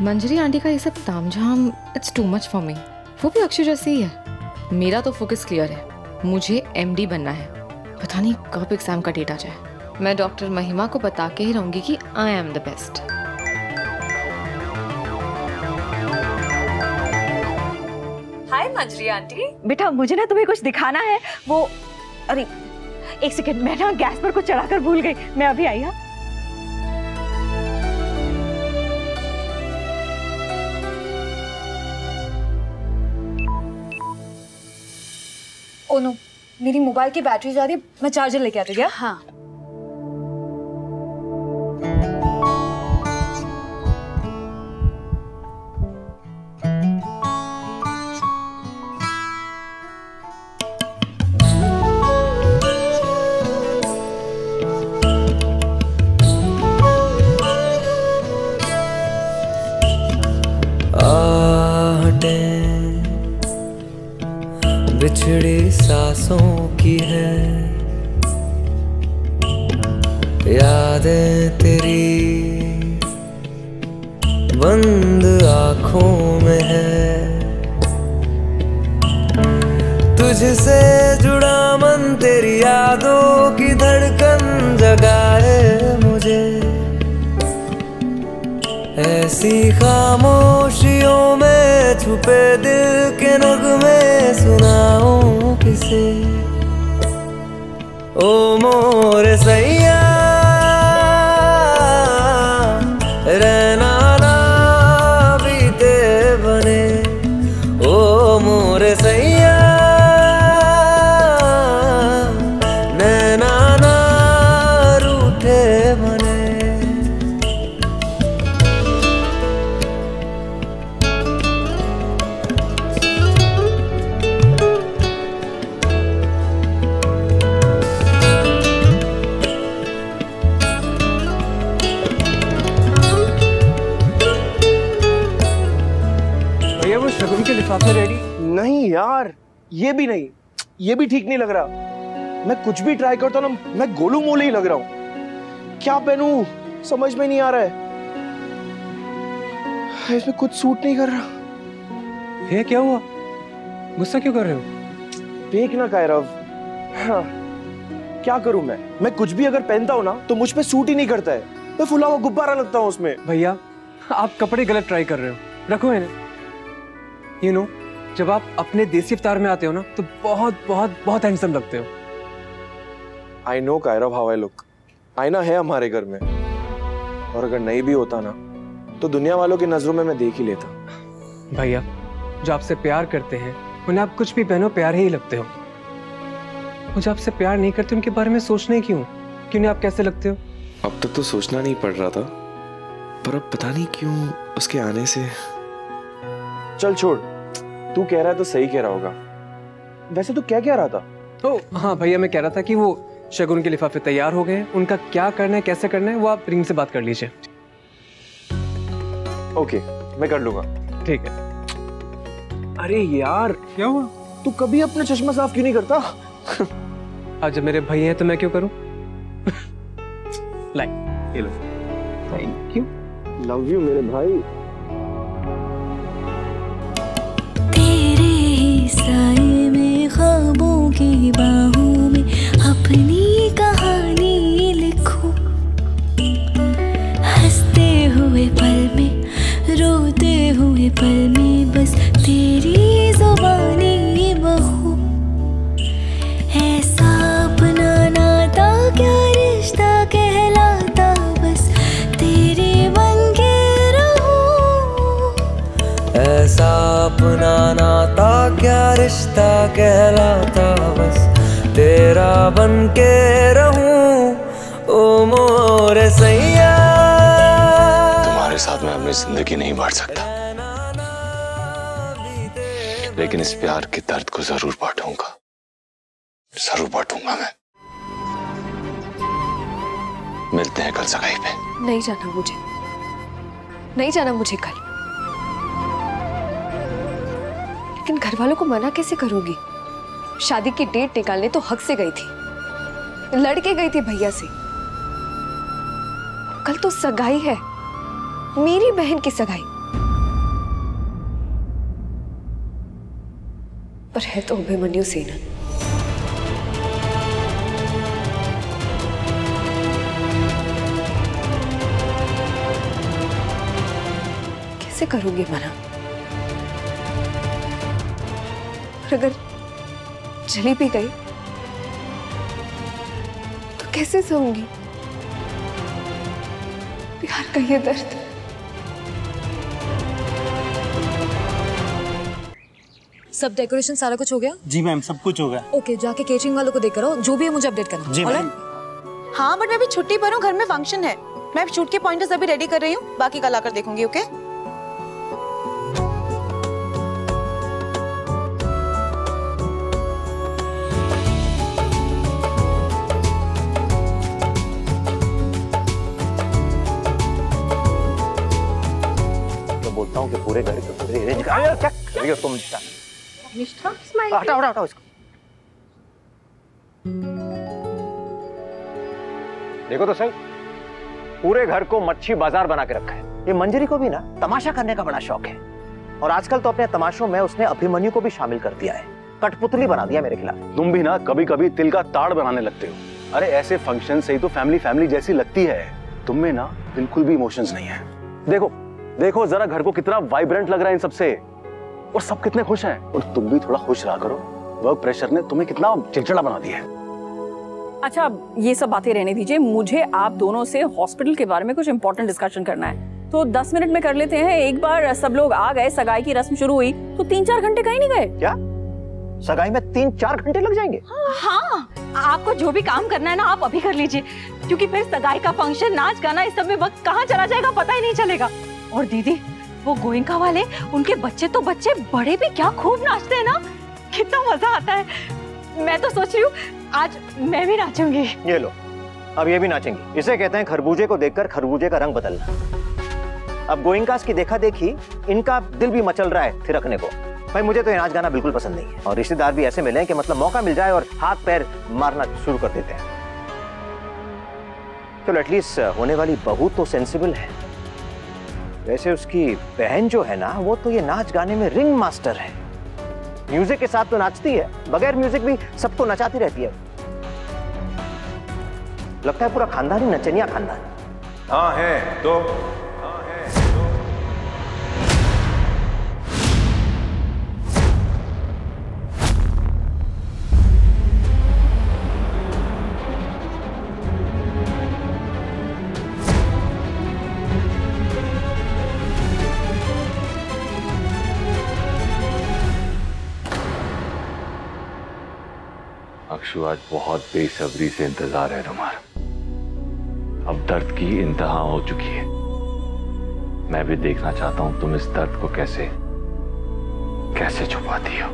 मंजरी aunty का ये सब तामझाम it's too much for me. वो भी अक्षय जैसी ही है। मेरा तो फोकस क्लियर है, मुझे एमडी बनना है। पता नहीं कब एग्जाम का डेट आ जाए। मैं डॉक्टर महिमा को बता के ही रहूंगी कि I am the best. Hi Manjari aunty. बेटा मुझे ना तुम्हें कुछ दिखाना है। वो अरे एक सेकंड, मैं ना गैस पर कुछ चढ़ाकर भूल गई। मैं अभी आई। हाँ ओ नो, मेरी मोबाइल की बैटरी जा रही है, मैं चार्जर लेके आती हूँ। हाँ बिछड़ी सांसों की है यादें तेरी बंद आँखों में है। तुझसे जुड़ा मन तेरी यादों की धड़कन जगाए मुझे। ऐसी खामोशियों में छुपे दिल के नगमे सुनाऊं किसे। ओ मोरे सैया रहना ना बीते बने। ओ मोरे सैया नैना ना रूठे बने। शगुन के लिफाफे रेडी? नहीं यार, ये भी नहीं, ये भी ठीक नहीं लग रहा। मैं कुछ भी ट्राई करता हूँ ना, मैं गोलू मोलू ही लग रहा हूँ। क्या पहनूं समझ में नहीं आ रहा है। इसमें कुछ सूट नहीं कर रहा। ये क्या हुआ? गुस्सा क्यों कर रहे हो? देखना कायरव, हाँ, क्या करूं मैं कुछ भी अगर पहनता हूँ ना तो मुझ पे सूट ही नहीं करता है। मैं फुला हुआ गुब्बारा लगता हूँ उसमें। भैया आप कपड़े गलत ट्राई कर रहे हो, रखो इन्हें। You know, जब आप अपने देसी अवतार में आते हो ना तो बहुत बहुत बहुत हैंडसम लगते हो। I know Kairav how I look। आईना है हमारे घर में, और अगर नहीं भी होता ना तो दुनिया वालों की नजरों में मैं देख ही लेता। भैया जो आपसे प्यार करते हैं उन्हें आप कुछ भी पहनो प्यार ही लगते हो। मुझे आपसे प्यार नहीं करते उनके बारे में सोचने क्यों उन्हें आप कैसे लगते हो? अब तक तो सोचना नहीं पड़ रहा था, पर अब पता नहीं क्यों उसके आने से। चल छोड़, तू कह रहा है तो सही कह रहा होगा। वैसे तू क्या कह रहा था? तो हाँ भैया, मैं कह रहा था कि वो शगुन के लिफाफे तैयार हो गए हैं, उनका क्या करना है कैसे करना है वो आप रिंग से बात कर लीजिए। ओके, मैं कर लूंगा। ठीक है। अरे यार क्या हुआ? तू कभी अपना चश्मा साफ क्यों नहीं करता? आज जब मेरे भाई हैं तो मैं क्यों करूं? लाइक ये लो। Thank you. लव यू मेरे भाई। साए में ख्वाबों की बाहों में अपनी कहानी लिखूं। हंसते हुए पल में रोते हुए पल में बस तेरी जुबानी बहूं। ऐसा अपना नाता क्या रिश्ता कहलाता, बस तेरे बन के रहूं। ऐसा अपना नाता क्या रिश्ता कहलाता, बस तेरा बन के रहूं। ओ मोरे सैया तुम्हारे साथ मैं अपनी जिंदगी नहीं बांट सकता, लेकिन इस प्यार के दर्द को जरूर बांटूंगा, जरूर बांटूंगा मैं। मिलते हैं कल सगाई पे। नहीं जाना मुझे, नहीं जाना मुझे कल। लेकिन घर वालों को मना कैसे करूंगी? शादी की डेट निकालने तो हक से गई थी, लड़के गई थी भैया से। कल तो सगाई है, मेरी बहन की सगाई। पर है तो अभिमन्यु सेना। कैसे करोगे मना? और अगर चली भी गई तो कैसे सहूंगी प्यार का ये दर्द? सब डेकोरेशन सारा कुछ हो गया? जी मैम, सब कुछ हो गया। ओके, जाके केटरिंग वालों को देख करो, जो भी है मुझे अपडेट करना। जी मैम। हाँ बट मैं अभी छुट्टी पर हूँ, घर में फंक्शन है। मैं शूट के पॉइंटर्स अभी रेडी कर रही हूँ, बाकी कल आकर देखूंगी। ओके बोलता हूँ कि पूरे घर के पूरे अरेंज कर। क्या कर रही हो तुम? निष्ठा स्माइल। हटाओ हटाओ हटाओ इसको। देखो तो सही, पूरे घर को मच्छी बाजार बना के रखा है। ये मंजरी को भी ना तमाशा करने का बड़ा शौक है, और आजकल तो अपने तमाशों में उसने अभिमन्यु को भी शामिल कर दिया है। कठपुतली बना दिया मेरे खिलाफ। तुम भी ना कभी कभी तिल का ताड़ बनाने लगते हो। अरे ऐसे फंक्शन से ही तो फैमिली फैमिली जैसी लगती है। तुम में ना बिल्कुल भी इमोशंस नहीं है। देखो देखो जरा घर को कितना वाइब्रेंट लग रहा है इन सबसे, और सब कितने खुश हैं। और तुम भी थोड़ा खुश रहा करो। वर्क प्रेशर ने तुम्हें कितना चिड़चिड़ा बना दिया है। अच्छा, ये सब बातें रहने दीजिए, मुझे आप दोनों से हॉस्पिटल के बारे में कुछ इंपॉर्टेंट डिस्कशन करना है। तो 10 मिनट में कर लेते हैं। एक बार सब लोग आ गए, सगाई की रस्म शुरू हुई तो 3-4 घंटे कहीं नहीं गए। क्या सगाई में 3-4 घंटे लग जाएंगे? हाँ, आपको जो भी काम करना है ना आप अभी कर लीजिए, क्योंकि फिर सगाई का फंक्शन, नाच गाना, इस सब में वक्त कहाँ चला जाएगा पता ही नहीं चलेगा। और दीदी वो गोइंका वाले, उनके बच्चे तो बच्चे, बड़े भी क्या खूब नाचते हैं ना, कितना मजा आता है। मैं तो सोच रही हूँ आज मैं भी नाचूंगी। ये लो, अब ये भी नाचेंगी। इसे कहते हैं खरबूजे को देखकर खरबूजे का रंग बदलना। अब गोइंकास की देखा देखी इनका दिल भी मचल रहा है थिरकने को। भाई मुझे तो ये नाच गाना बिल्कुल पसंद नहीं है, और रिश्तेदार भी ऐसे मिले कि मतलब मौका मिल जाए और हाथ पैर मारना शुरू कर देते हैं। चलो एटलीस्ट होने वाली बहू तो सेंसिबल है। वैसे उसकी बहन जो है ना, वो तो ये नाच गाने में रिंग मास्टर है। म्यूजिक के साथ तो नाचती है, बगैर म्यूजिक भी सबको नचाती रहती है। लगता है पूरा खानदान ही नचनिया खानदान। हाँ है तो अक्षु, आज बहुत बेसब्री से इंतजार है तुम्हारा। अब दर्द की इंतहा हो चुकी है। मैं भी देखना चाहता हूं तुम इस दर्द को कैसे कैसे छुपाती हो।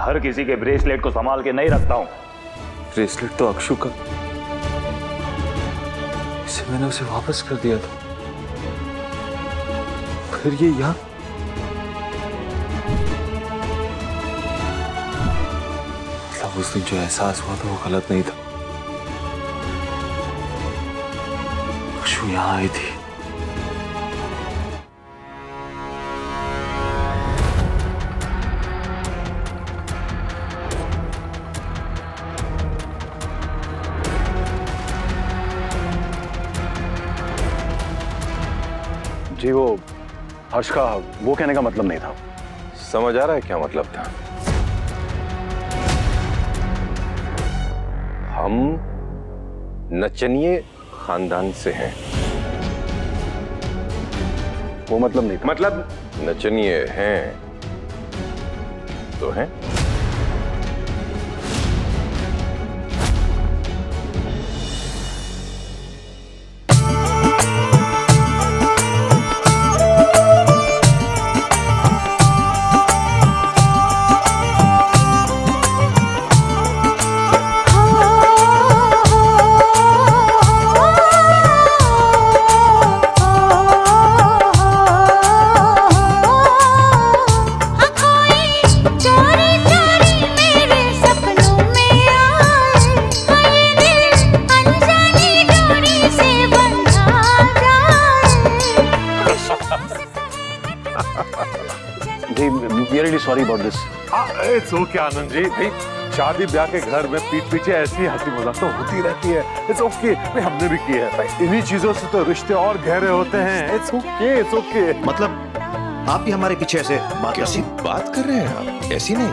हर किसी के ब्रेसलेट को संभाल के नहीं रखता हूं। ब्रेसलेट तो अक्षु का, इसे मैंने उसे वापस कर दिया था, फिर ये यहाँ। मतलब उस दिन जो एहसास हुआ था वो गलत नहीं था। अक्षु यहाँ आई थी। जी वो हर्ष का वो कहने का मतलब नहीं था। समझ आ रहा है क्या मतलब था? हम नचनिए खानदान से हैं। वो मतलब नहीं था। नचनिए हैं तो हैं। Sorry about this. It's okay Anand ji, भाई शादी ब्याह के घर में पीठ पीछे ऐसी हंसी मजाक तो होती रहती है। इट्स ओके, भाई हमने भी किया है भाई, इन्हीं चीजों से तो रिश्ते और गहरे होते हैं। It's okay, it's okay. मतलब आप ही हमारे पीछे ऐसे कैसी बात कर रहे हैं आप? ऐसी नहीं,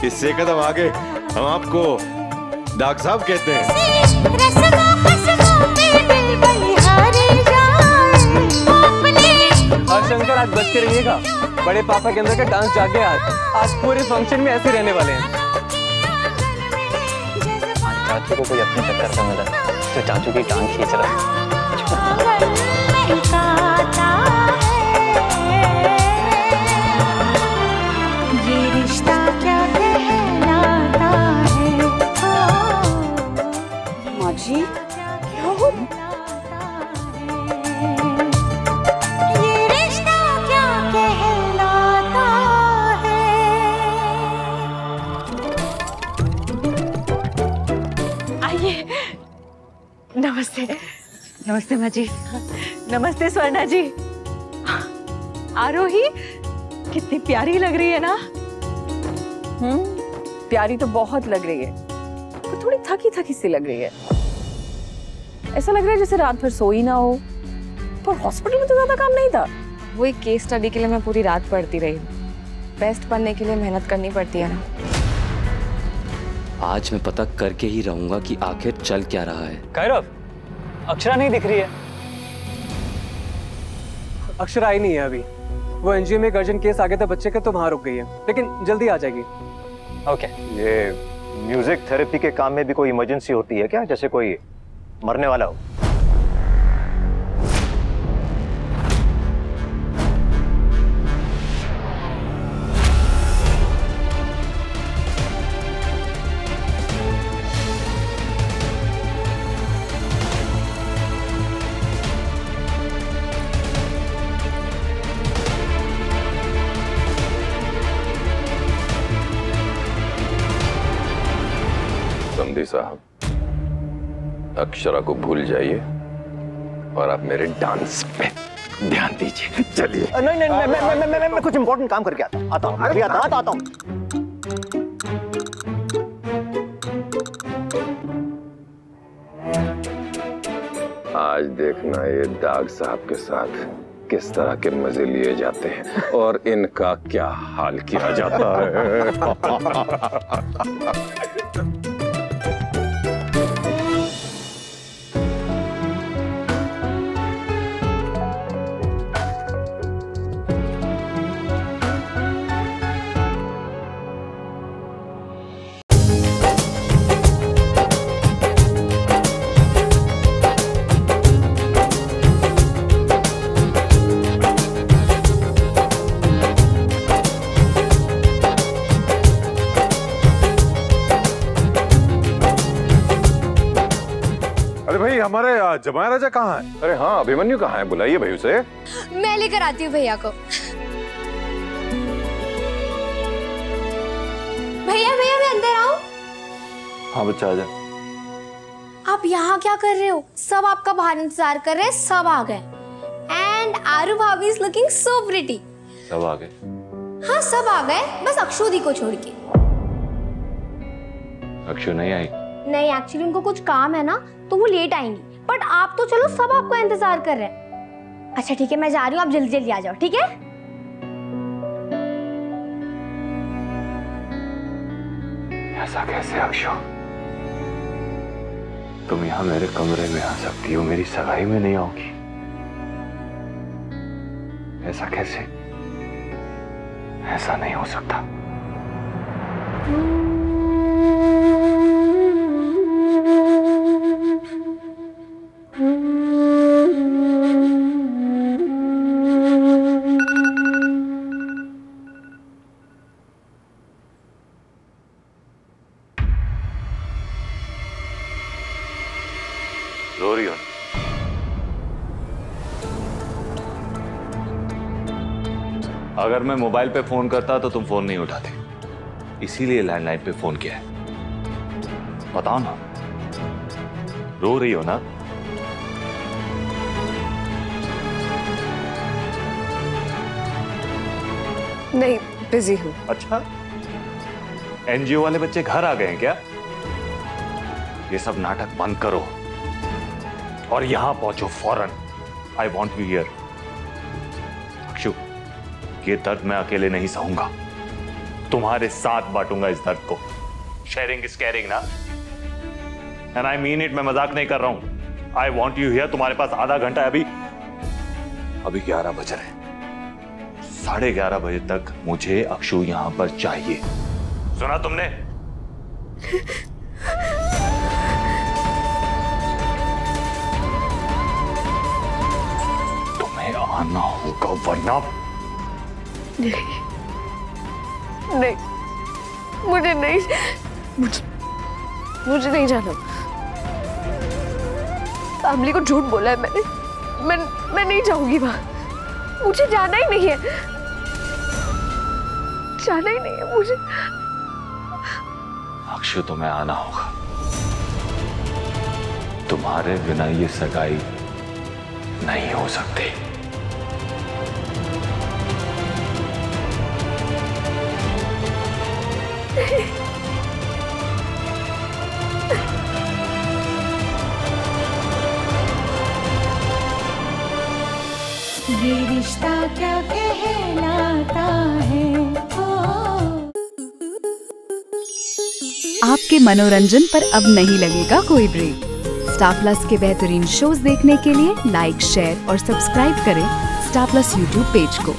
इससे कदम आगे हम आपको डॉक्टर साहब कहते हैं। शंकर आज बच के रहिएगा, बड़े पापा के अंदर का डांस जागे। आज पूरे फंक्शन में ऐसे रहने वाले हैं। चाचू को कोई अपने चक्कर से मिला तो चाचू की टांग खींच रहा है। ये रिश्ता क्या कहलाता है। माँ जी क्या हो? नमस्ते। नमस्ते माँ जी। नमस्ते स्वर्णा जी। आरोही कितनी प्यारी लग रही है ना। प्यारी तो बहुत लग रही है, पर थोड़ी थकी थकी सी लग रही है। ऐसा लग रहा है जैसे रात भर सोई ना हो। पर हॉस्पिटल में तो ज्यादा काम नहीं था। वो एक केस स्टडी के लिए मैं पूरी रात पढ़ती रही। बेस्ट बनने के लिए मेहनत करनी पड़ती है ना। आज मैं पता करके ही रहूंगा कि आखिर चल क्या रहा है। कैरव, अक्षरा नहीं दिख रही है। अक्षरा आई नहीं है अभी। वो एनजीओ में एक अर्जेंट केस आ गया था बच्चे का, तो वहां रुक गई है, लेकिन जल्दी आ जाएगी। ओके। ये म्यूजिक थेरेपी के काम में भी कोई इमरजेंसी होती है क्या? जैसे कोई मरने वाला हो? समधी साहब, अक्षरा को भूल जाइए और आप मेरे डांस पे ध्यान दीजिए। चलिए। नहीं नहीं, मैं कुछ इंपॉर्टेंट काम करके आता हूँ। आता हूँ। आज देखना ये दाग साहब के साथ किस तरह के मजे लिए जाते हैं और इनका क्या हाल किया जाता है। हमारे जमाया राजा कहाँ है? अरे हाँ, अभिमन्यु कहाँ है? बुलाइए भाई उसे। मैं लेकर आती हूँ भैया को। भैया भैया मैं अंदर आऊँ? हाँ बच्चा आजा। आप यहाँ क्या कर रहे हो? सब आपका बाहर इंतजार कर रहे हैं, सब आ गए। एंड आरू भाभी इज लुकिंग सो प्रिटी। सब आ गए? हाँ सब आ गए, बस अक्षुदी को छोड़ के। अक्षु नहीं आई? नहीं, एक्चुअली उनको कुछ काम है ना, तो वो लेट आएंगी। बट आप तो चलो, सब आपका इंतजार कर रहे हैं। अच्छा ठीक है, मैं जा रही हूँ, आप जल्दी जल्दी आ जाओ, ठीक है? ऐसा कैसे अक्षु? तुम यहाँ मेरे कमरे में आ सकती हो, मेरी सगाई में नहीं आओगी? ऐसा कैसे? ऐसा नहीं हो सकता। रो रही हो? अगर मैं मोबाइल पे फोन करता तो तुम फोन नहीं उठाते, इसीलिए लैंडलाइन पे फोन किया है। बताओ ना, रो रही हो ना? नहीं, बिजी हूँ। अच्छा, एनजीओ वाले बच्चे घर आ गए हैं क्या? ये सब नाटक बंद करो और यहां पहुंचो फौरन। I want you here. Akshu, ये दर्द मैं अकेले नहीं सहूंगा, तुम्हारे साथ बांटूंगा इस दर्द को। शेयरिंग इज केयरिंग ना, एंड आई मीन इट। मैं मजाक नहीं कर रहा हूं। I want you here. तुम्हारे पास आधा घंटा है। अभी 11 बज रहे हैं। 11:30 बजे तक मुझे अक्षु यहां पर चाहिए। सुना तुमने? तुम्हें आना होगा वरना नहीं, मुझे नहीं, मुझे नहीं जाना। फैमिली को झूठ बोला है मैंने। मैं नहीं जाऊंगी वहां। मुझे जाना ही नहीं है, जाना ही नहीं है मुझे। अक्षु, तुम्हें आना होगा। तुम्हारे बिना ये सगाई नहीं हो सकती। ये रिश्ता क्या कहलाता है। आपके मनोरंजन पर अब नहीं लगेगा कोई ब्रेक। स्टार प्लस के बेहतरीन शोज देखने के लिए लाइक, शेयर और सब्सक्राइब करें स्टार प्लस यूट्यूब पेज को।